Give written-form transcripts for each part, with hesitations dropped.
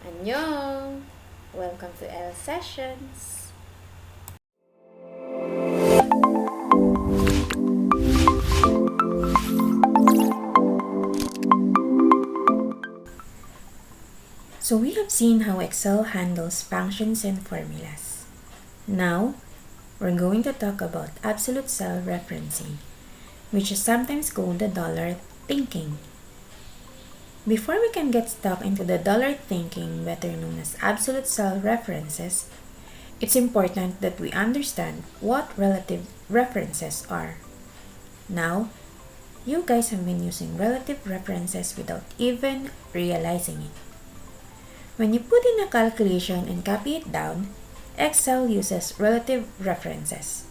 Annyeong! Welcome to L Sessions! So we have seen how Excel handles functions and formulas. Now, we're going to talk about absolute cell referencing, which is sometimes called the dollar thinking. Before we can get stuck into the dollar thinking, better known as absolute cell references, it's important that we understand what relative references are. Now, you guys have been using relative references without even realizing it. When you put in a calculation and copy it down, Excel uses relative references.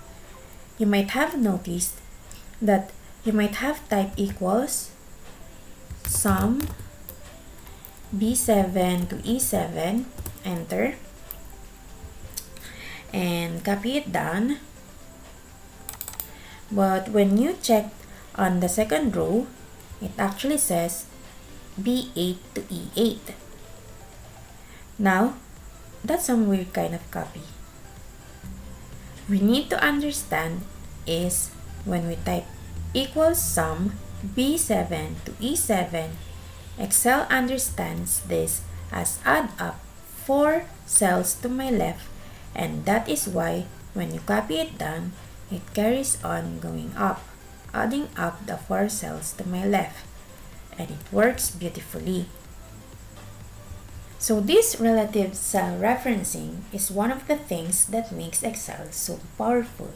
You might have noticed that you might have type equals sum B7 to E7, enter, and copy it down. But when you check on the second row, it actually says B8 to E8. Now, that's some weird kind of copy. We need to understand is when we type equals sum B7 to E7, Excel understands this as add up 4 cells to my left, and that is why when you copy it down, it carries on going up, adding up the 4 cells to my left, and it works beautifully. So this relative cell referencing is one of the things that makes Excel so powerful.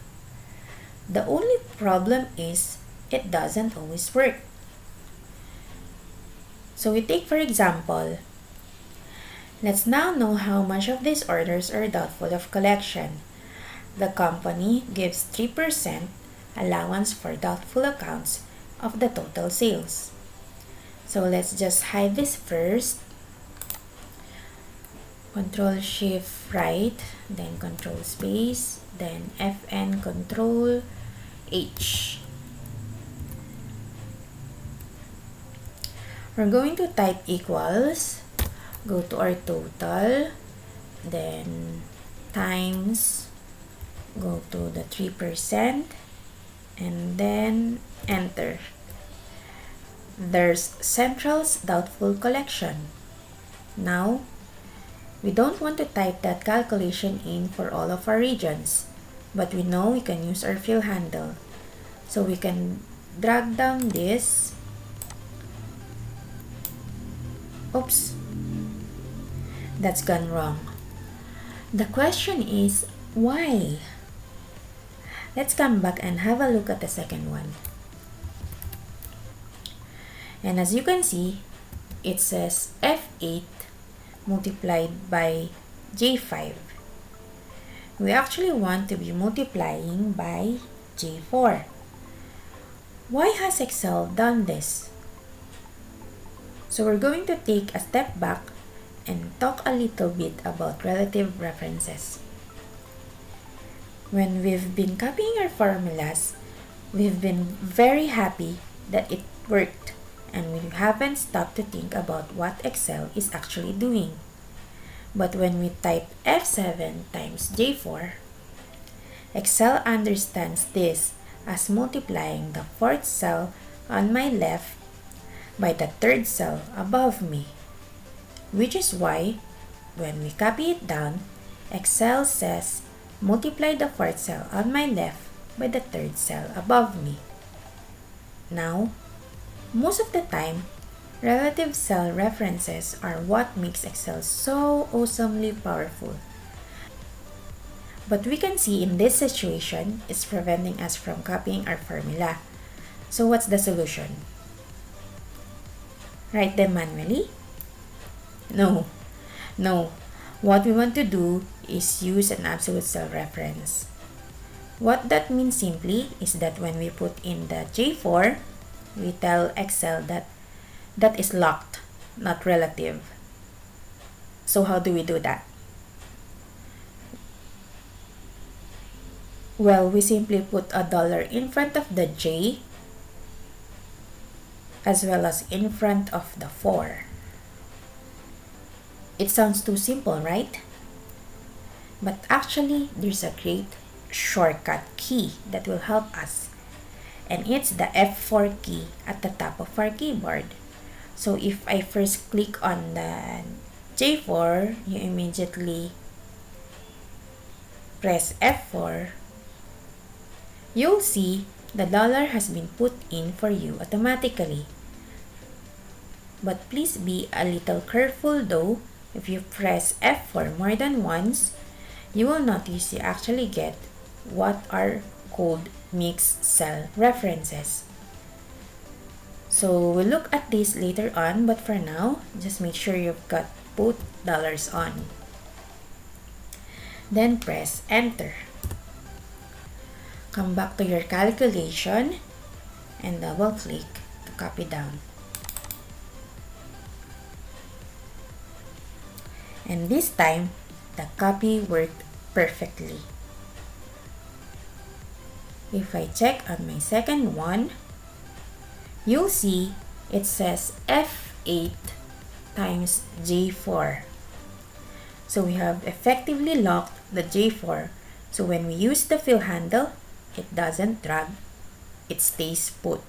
The only problem is it doesn't always work. So we take for example, let's now know how much of these orders are doubtful of collection. The company gives 3% allowance for doubtful accounts of the total sales. So let's just hide this first. Control Shift right, then Control Space, then FN Control H. We're going to type equals, go to our total, then times, go to the 3%, and then enter. There's Central's doubtful collection. Now, we don't want to type that calculation in for all of our regions, but we know we can use our fill handle. So we can drag down this. Oops, that's gone wrong. The question is, why? Let's come back and have a look at the second one. And as you can see, it says F8 multiplied by J5. We actually want to be multiplying by J4. Why has Excel done this? So we're going to take a step back and talk a little bit about relative references. When we've been copying our formulas, we've been very happy that it worked, and we haven't stopped to think about what Excel is actually doing. But when we type F7 times J4, Excel understands this as multiplying the 4th cell on my left by the 3rd cell above me, which is why when we copy it down, Excel says multiply the 4th cell on my left by the 3rd cell above me. Now, most of the time, relative cell references are what makes Excel so awesomely powerful. But we can see in this situation, it's preventing us from copying our formula. So what's the solution? Write them manually? No. What we want to do is use an absolute cell reference. What that means simply is that when we put in the J4, we tell Excel that that is locked, not relative. So how do we do that? Well, we simply put a dollar in front of the J as well as in front of the 4. It sounds too simple, right? But actually, there's a great shortcut key that will help us. And it's the F4 key at the top of our keyboard. So if I first click on the J4, you immediately press F4, you'll see the dollar has been put in for you automatically. But please be a little careful though. If you press F4 more than once, you will notice you actually get what are called mixed cell references. So we'll look at this later on, but for now, just make sure you've got both dollars on. Then press enter. Come back to your calculation and double click to copy down. And this time, the copy worked perfectly. If I check on my second one, you'll see it says F8 times J4. So we have effectively locked the J4. So when we use the fill handle, it doesn't drag, it stays put.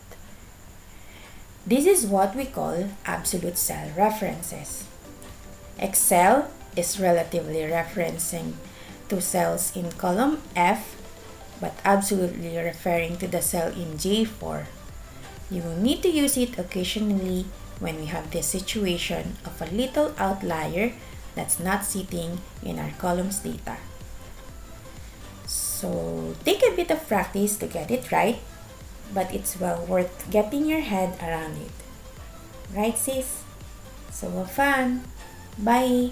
This is what we call absolute cell references. Excel is relatively referencing to cells in column F, but absolutely referring to the cell in J4. You will need to use it occasionally when we have this situation of a little outlier that's not sitting in our columns data. So take a bit of practice to get it right, but it's well worth getting your head around it. Right, sis? So have fun! Bye!